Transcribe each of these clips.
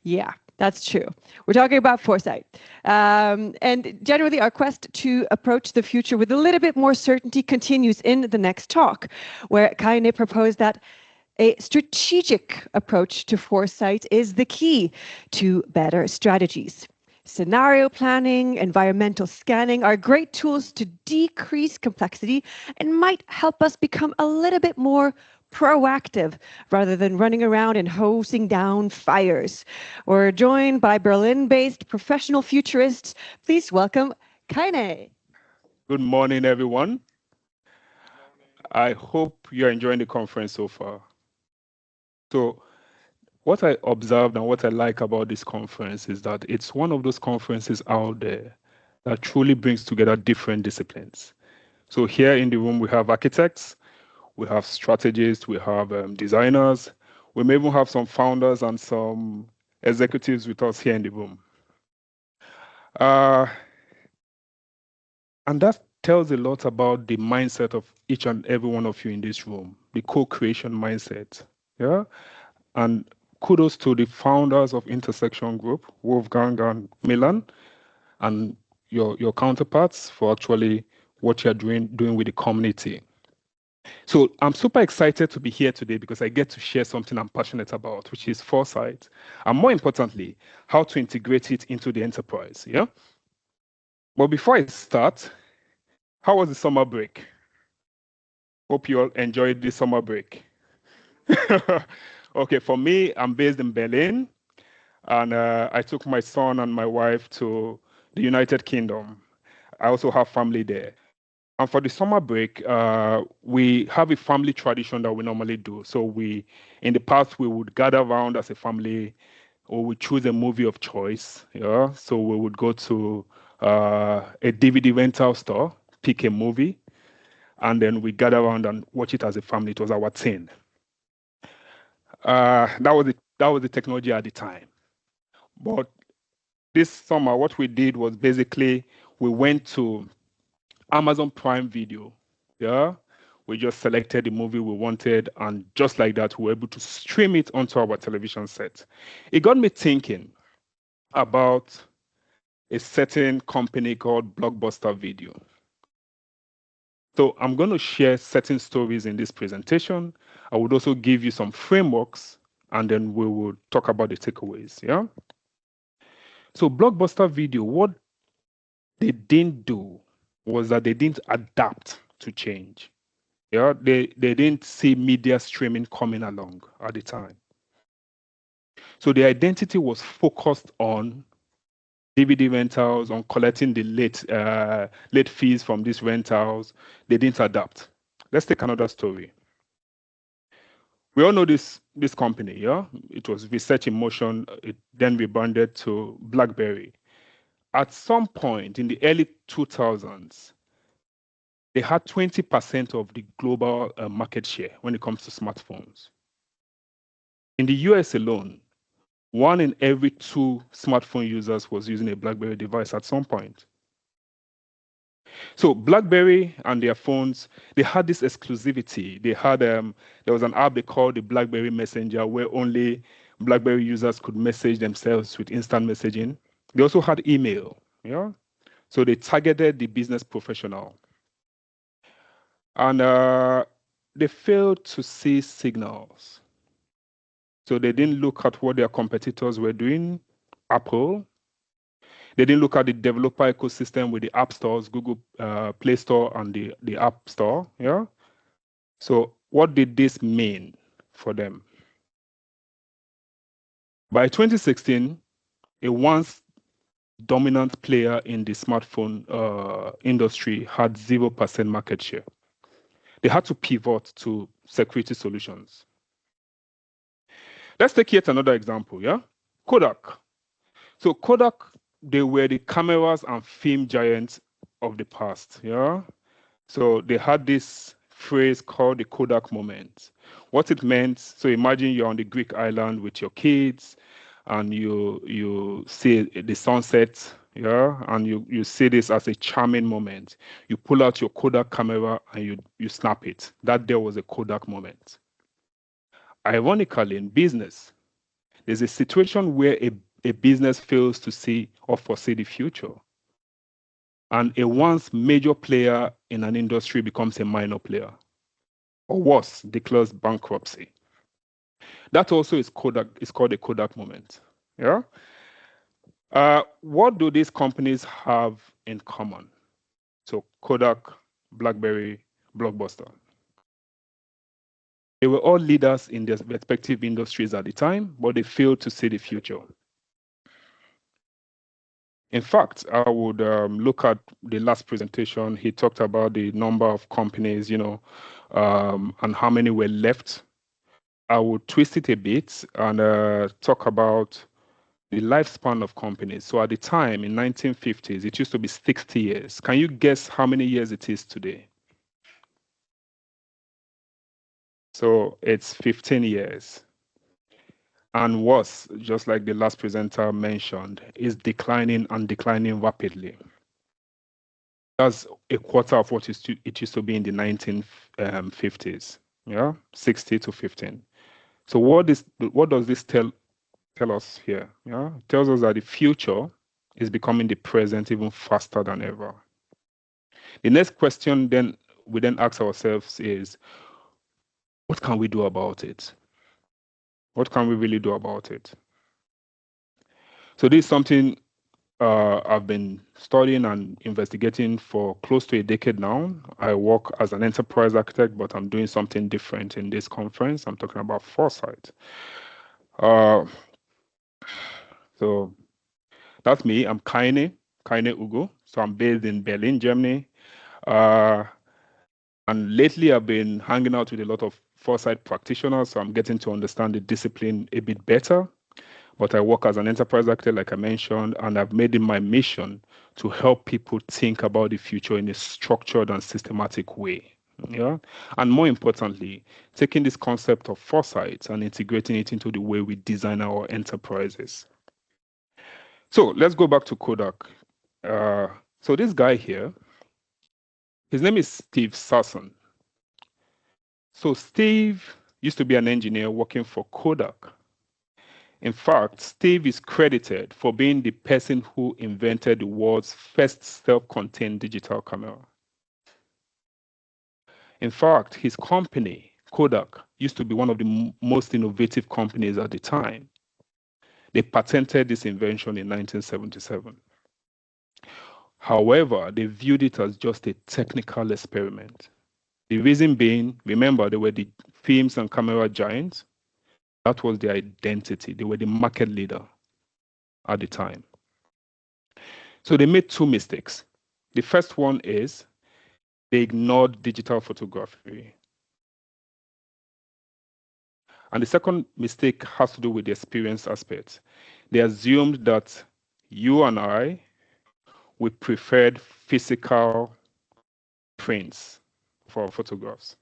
Yeah, that's true. We're talking about Foresight. And generally, our quest to approach the future with a little bit more certainty continues in the next talk, where Kaine proposed that a strategic approach to foresight is the key to better strategies. Scenario planning, environmental scanning are great tools to decrease complexity and might help us become a little bit more proactive rather than running around and hosing down fires. We're joined by Berlin-based professional futurists. Please welcome Kaine. Good morning, everyone. I hope you're enjoying the conference so far. So what I observed and what I like about this conference is that it's one of those conferences out there that truly brings together different disciplines. So here in the room, we have architects, we have strategists, we have designers, we may even have some founders and some executives with us here in the room. And that tells a lot about the mindset of each and every one of you in this room, the co-creation mindset. Yeah. And kudos to the founders of Intersection Group, Wolfgang and Milan, and your counterparts for actually what you're doing with the community. So I'm super excited to be here today because I get to share something I'm passionate about, which is foresight, and more importantly, how to integrate it into the enterprise. Yeah. But before I start, how was the summer break? Hope you all enjoyed the summer break. Okay, for me, I'm based in Berlin, and I took my son and my wife to the United Kingdom. I also have family there. And for the summer break, we have a family tradition that we normally do. So in the past, we would gather around as a family, or we choose a movie of choice. Yeah, so we would go to a DVD rental store, pick a movie, and then we gather around and watch it as a family. It was our thing. That was the technology at the time. But this summer, what we did was basically we went to Amazon Prime Video. Yeah, we just selected the movie we wanted, and just like that, we were able to stream it onto our television set. It got me thinking about a certain company called Blockbuster Video. So I'm going to share certain stories in this presentation. I would also give you some frameworks, and then we will talk about the takeaways. Yeah. So Blockbuster Video, what they didn't do was that they didn't adapt to change. Yeah, they didn't see media streaming coming along at the time. So the identity was focused on DVD rentals, on collecting the late fees from these rentals. They didn't adapt. Let's take another story. We all know this company, yeah? It was Research in Motion. It then rebranded to BlackBerry. At some point in the early 2000s, they had 20% of the global market share when it comes to smartphones. In the US alone, 1 in every 2 smartphone users was using a BlackBerry device at some point. So BlackBerry and their phones, they had this exclusivity. They had there was an app they called the BlackBerry Messenger, where only BlackBerry users could message themselves with instant messaging. They also had email. Yeah, so they targeted the business professional, and they failed to see signals. So they didn't look at what their competitors were doing. Apple. They didn't look at the developer ecosystem with the app stores, Google Play Store and the App Store. Yeah. So what did this mean for them? By 2016, a once dominant player in the smartphone industry had 0% market share. They had to pivot to security solutions. Let's take yet another example. Yeah. Kodak. So Kodak, they were the cameras and film giants of the past. Yeah. So they had this phrase called the Kodak moment. What it meant, so imagine you're on the Greek island with your kids and you see the sunset, yeah, and you see this as a charming moment. You pull out your Kodak camera and you snap it. That there was a Kodak moment. Ironically, in business, There's a situation where a business fails to see or foresee the future, and a once major player in an industry becomes a minor player, or worse, declares bankruptcy. That also is called a Kodak moment. Yeah. What do these companies have in common? So Kodak, BlackBerry, Blockbuster. They were all leaders in their respective industries at the time, but they failed to see the future. In fact, I would look at the last presentation. He talked about the number of companies, and how many were left. I would twist it a bit and talk about the lifespan of companies. So at the time, in 1950s, it used to be 60 years. Can you guess how many years it is today? So it's 15 years. And worse, just like the last presenter mentioned, is declining and declining rapidly. That's a quarter of what it used to be in the 1950s. Yeah, 60 to 15. So what does this tell us here? Yeah, it tells us that the future is becoming the present even faster than ever. The next question we ask ourselves is, what can we do about it? What can we really do about it? So this is something I've been studying and investigating for close to a decade now. I work as an enterprise architect, but I'm doing something different in this conference. I'm talking about Foresight. So that's me. I'm Kaine Ugwu. So I'm based in Berlin, Germany. And lately I've been hanging out with a lot of Foresight practitioners, so I'm getting to understand the discipline a bit better. But I work as an enterprise architect, like I mentioned, and I've made it my mission to help people think about the future in a structured and systematic way. Yeah. And more importantly, taking this concept of foresight and integrating it into the way we design our enterprises. So let's go back to Kodak. So this guy here, his name is Steve Sasson. So Steve used to be an engineer working for Kodak. In fact, Steve is credited for being the person who invented the world's first self-contained digital camera. In fact, his company, Kodak, used to be one of the most innovative companies at the time. They patented this invention in 1977. However, they viewed it as just a technical experiment. The reason being, remember, they were the films and camera giants. That was their identity. They were the market leader at the time. So they made two mistakes. The first one is they ignored digital photography. And the second mistake has to do with the experience aspect. They assumed that you and I, we preferred physical prints for our photographs.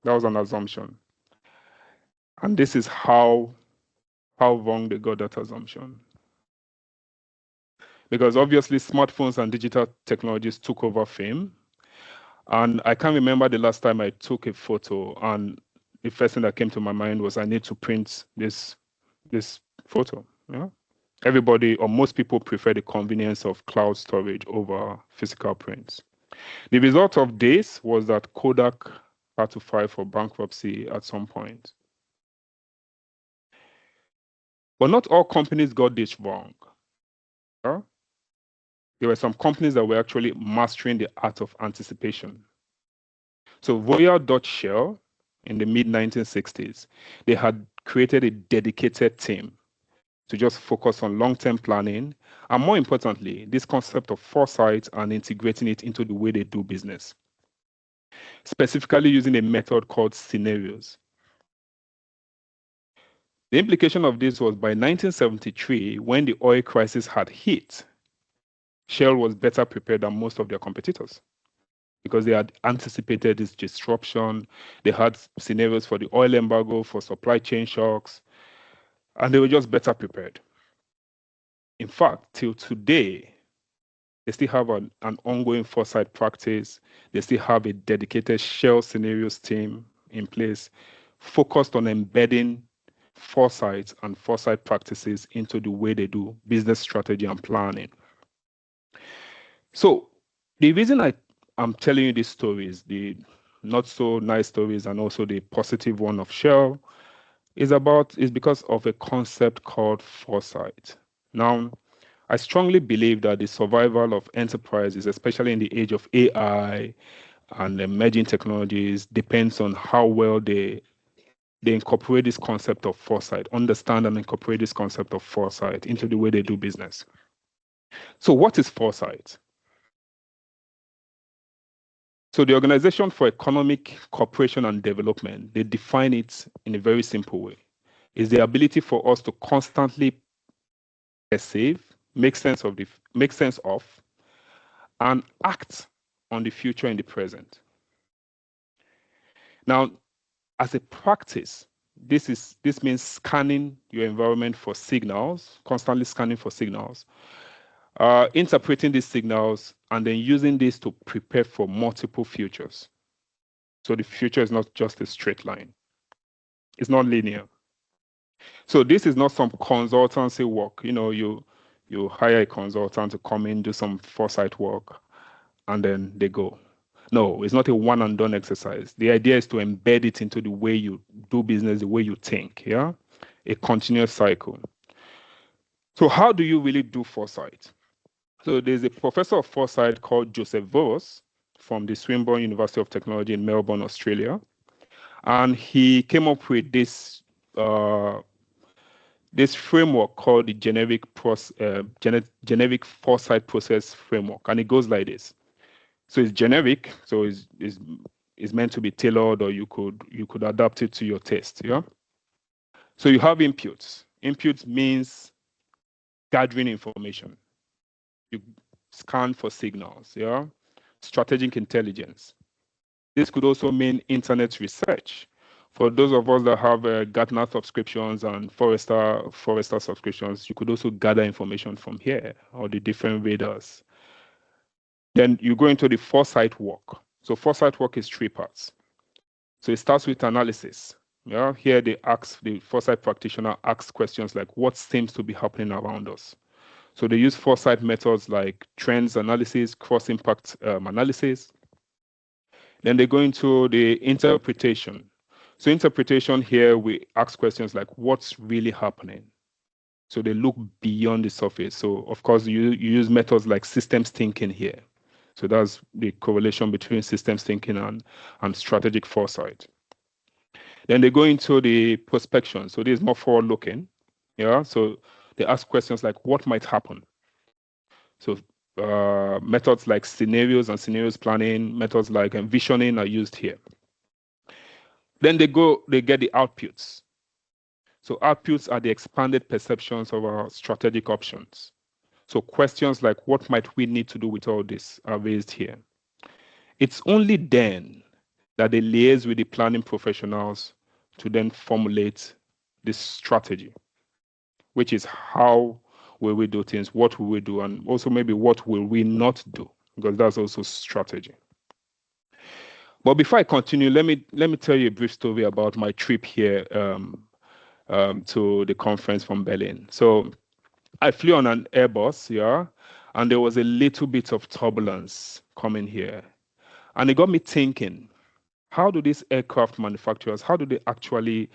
That was an assumption. And this is how wrong they got that assumption. Because obviously smartphones and digital technologies took over film. And I can't remember the last time I took a photo and the first thing that came to my mind was I need to print this photo. Yeah? Everybody or most people prefer the convenience of cloud storage over physical prints. The result of this was that Kodak had to file for bankruptcy at some point. But not all companies got this wrong. Yeah? There were some companies that were actually mastering the art of anticipation. So Royal Dutch Shell in the mid-1960s, they had created a dedicated team to just focus on long-term planning, and more importantly, this concept of foresight and integrating it into the way they do business, specifically using a method called scenarios. The implication of this was by 1973, when the oil crisis had hit, Shell was better prepared than most of their competitors because they had anticipated this disruption. They had scenarios for the oil embargo, for supply chain shocks, and they were just better prepared. In fact, till today, they still have an ongoing foresight practice. They still have a dedicated Shell scenarios team in place, focused on embedding foresight and foresight practices into the way they do business strategy and planning. So the reason I'm telling you these stories, the not so nice stories and also the positive one of Shell, is because of a concept called foresight. Now, I strongly believe that the survival of enterprises, especially in the age of AI and emerging technologies, depends on how well they incorporate this concept of foresight, understand and incorporate this concept of foresight into the way they do business. So what is foresight? So the Organization for Economic Cooperation and Development, they define it in a very simple way. It's the ability for us to constantly perceive, make sense of, and act on the future in the present. Now, as a practice, this means scanning your environment for signals, constantly scanning for signals, interpreting these signals, and then using this to prepare for multiple futures. So the future is not just a straight line. It's not linear. So this is not some consultancy work. You hire a consultant to come in, do some foresight work, and then they go. No, it's not a one and done exercise. The idea is to embed it into the way you do business, the way you think, yeah? A continuous cycle. So how do you really do foresight? So there's a professor of foresight called Joseph Voss from the Swinburne University of Technology in Melbourne, Australia. And he came up with this framework called the generic foresight process framework. And it goes like this. So it's generic, so it's meant to be tailored, or you could adapt it to your taste, yeah? So you have inputs. Inputs means gathering information. You scan for signals, yeah? Strategic intelligence. This could also mean internet research. For those of us that have Gartner subscriptions and Forrester subscriptions, you could also gather information from here, or the different radars. Then you go into the foresight work. So foresight work is 3 parts. So it starts with analysis. Yeah, here the foresight practitioner asks questions like, what seems to be happening around us? So they use foresight methods like trends analysis, cross-impact analysis. Then they go into the interpretation. So interpretation here, we ask questions like, what's really happening? So they look beyond the surface. So of course, you use methods like systems thinking here. So that's the correlation between systems thinking and strategic foresight. Then they go into the prospection. So this is more forward looking. Yeah. So they ask questions like, what might happen? So methods like scenarios and scenarios planning, methods like envisioning are used here. Then they get the outputs. So outputs are the expanded perceptions of our strategic options. So questions like, what might we need to do with all this are raised here. It's only then that they liaise with the planning professionals to then formulate this strategy, which is how will we do things, what will we do, and also maybe what will we not do, because that's also strategy. But before I continue, let me tell you a brief story about my trip here to the conference from Berlin. So I flew on an Airbus, yeah, and there was a little bit of turbulence coming here. And it got me thinking, how do these aircraft manufacturers, how do they actually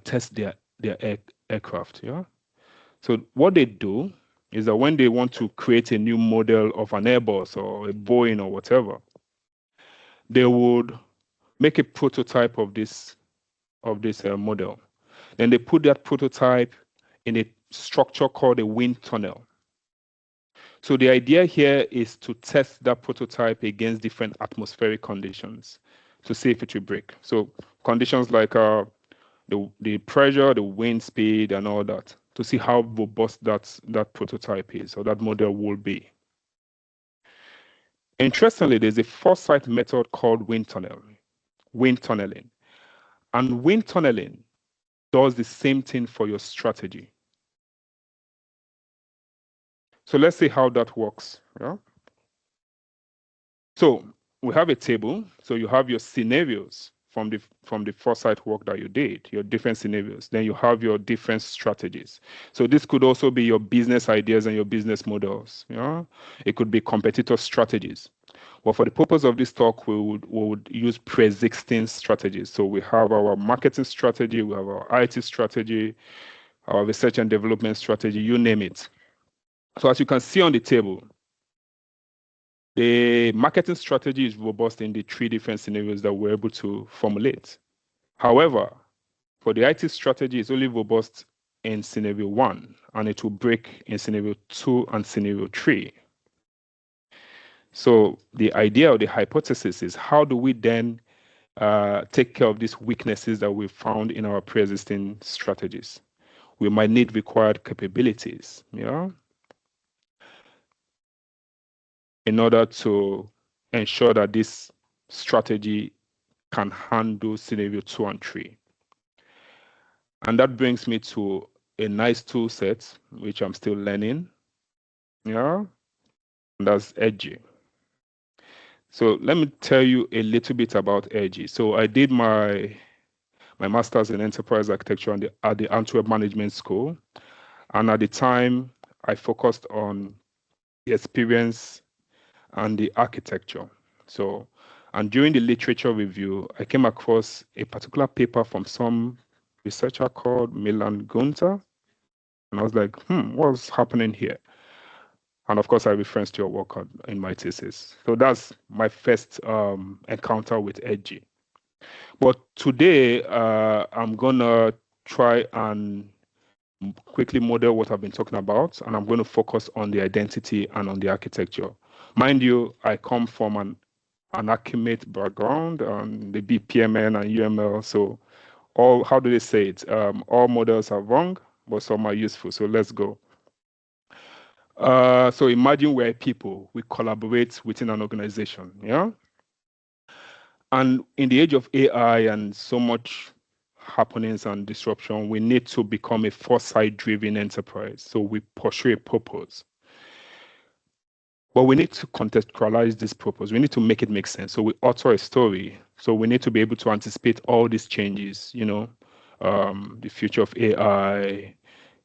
test their aircraft, yeah? So what they do is that when they want to create a new model of an Airbus or a Boeing or whatever, they would make a prototype of this model. Then they put that prototype in a structure called a wind tunnel. So the idea here is to test that prototype against different atmospheric conditions to see if it will break. So conditions like the pressure, the wind speed, and all that, to see how robust that prototype is, or that model will be. Interestingly, there's a foresight method called wind tunneling. And wind tunneling does the same thing for your strategy. So let's see how that works. Yeah? So we have a table. So you have your scenarios from the Foresight work that you did, your different scenarios. Then you have your different strategies. So this could also be your business ideas and your business models. It could be competitor strategies. But for the purpose of this talk, we would use pre-existing strategies. So we have our marketing strategy, we have our IT strategy, our research and development strategy, you name it. So as you can see on the table, the marketing strategy is robust in the 3 different scenarios that we're able to formulate. However, for the IT strategy, it's only robust in scenario 1, and it will break in scenario 2 and scenario 3. So the idea or the hypothesis is, how do we then take care of these weaknesses that we found in our pre-existing strategies? We might need required capabilities, in order to ensure that this strategy can handle scenario 2 and 3. And that brings me to a nice tool set, which I'm still learning. And that's Edgy. So let me tell you a little bit about Edgy. So I did my master's in enterprise architecture at the Antwerp Management School. And at the time, I focused on the experience and the architecture. So, and during the literature review, I came across a particular paper from some researcher called Milan Gunter. And I was like, what's happening here? And of course, I referenced your work in my thesis. So that's my first encounter with Edgy. But today, I'm going to try and quickly model what I've been talking about, and I'm going to focus on the identity and on the architecture. Mind you, I come from an Archimate background, the BPMN and UML. So how do they say it? All models are wrong, but some are useful. So let's go. So imagine we're people, we collaborate within an organization, And in the age of AI and so much happenings and disruption, we need to become a foresight-driven enterprise. So we pursue a purpose. But we need to contextualize this purpose. We need to make it make sense. So we author a story. So we need to be able to anticipate all these changes, the future of AI,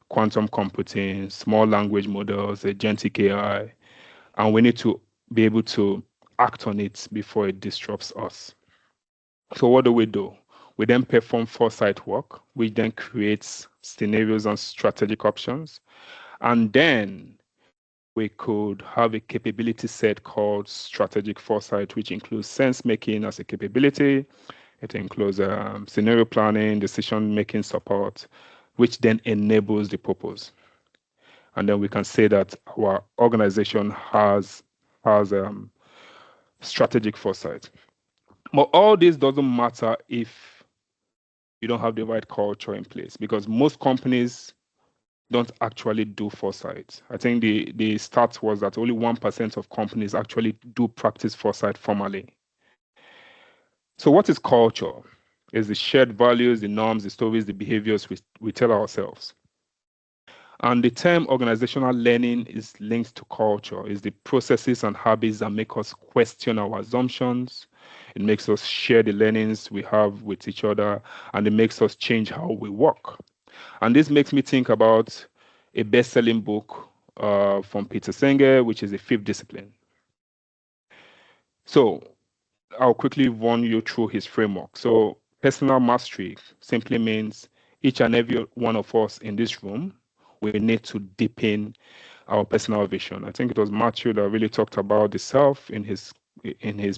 quantum computing, small language models, agentic AI, and we need to be able to act on it before it disrupts us. So what do? We then perform foresight work, which then creates scenarios and strategic options. And then we could have a capability set called strategic foresight, which includes sense making as a capability. It includes scenario planning, decision-making support, which then enables the purpose. And then we can say that our organization has strategic foresight. But all this doesn't matter if you don't have the right culture in place, because most companies don't actually do foresight. I think the stat was that only 1% of companies actually do practice foresight formally. So what is culture? It's the shared values, the norms, the stories, the behaviors we tell ourselves. And the term organizational learning is linked to culture. It's the processes and habits that make us question our assumptions. It makes us share the learnings we have with each other, and it makes us change how we work. And this makes me think about a best-selling book from Peter Senge, which is The Fifth Discipline. So I'll quickly run you through his framework. So personal mastery simply means each and every one of us in this room, we need to deepen our personal vision. I think it was Matthew that really talked about the self in his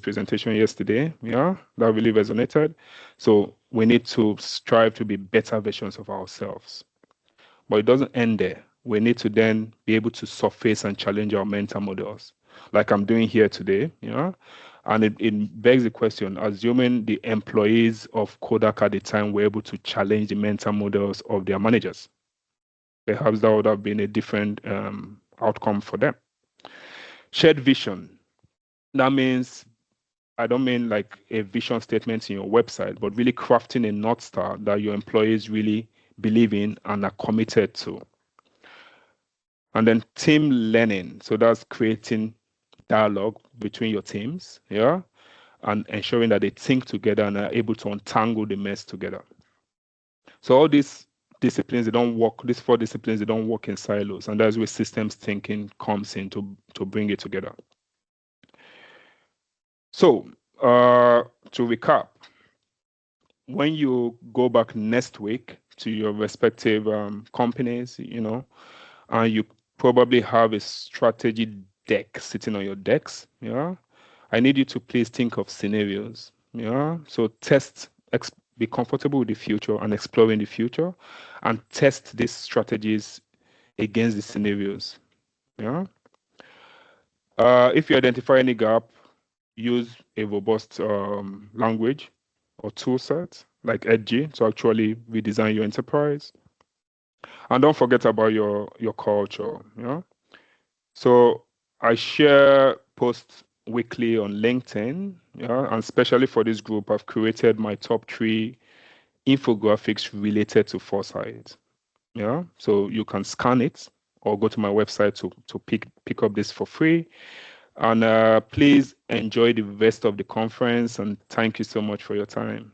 presentation yesterday. Yeah, that really resonated. So we need to strive to be better versions of ourselves. But it doesn't end there. We need to then be able to surface and challenge our mental models, like I'm doing here today. And it begs the question, assuming the employees of Kodak at the time were able to challenge the mental models of their managers, perhaps that would have been a different outcome for them. Shared vision. That means, I don't mean like a vision statement in your website, but really crafting a North Star that your employees really believe in and are committed to. And then team learning. So that's creating dialogue between your teams. Yeah. and ensuring that they think together and are able to untangle the mess together. So all these disciplines, they don't work, these 4 disciplines, they don't work in silos, and that's where systems thinking comes in to bring it together. So to recap, when you go back next week to your respective companies, and you probably have a strategy deck sitting on your decks, I need you to please think of scenarios, so be comfortable with the future and exploring the future, and test these strategies against the scenarios. If you identify any gap, use a robust language or tool set like Edgy to actually redesign your enterprise. And don't forget about your culture. So I share posts weekly on LinkedIn, and especially for this group, I've created my top 3 infographics related to Foresight. So you can scan it or go to my website to pick up this for free. And please enjoy the rest of the conference, and thank you so much for your time.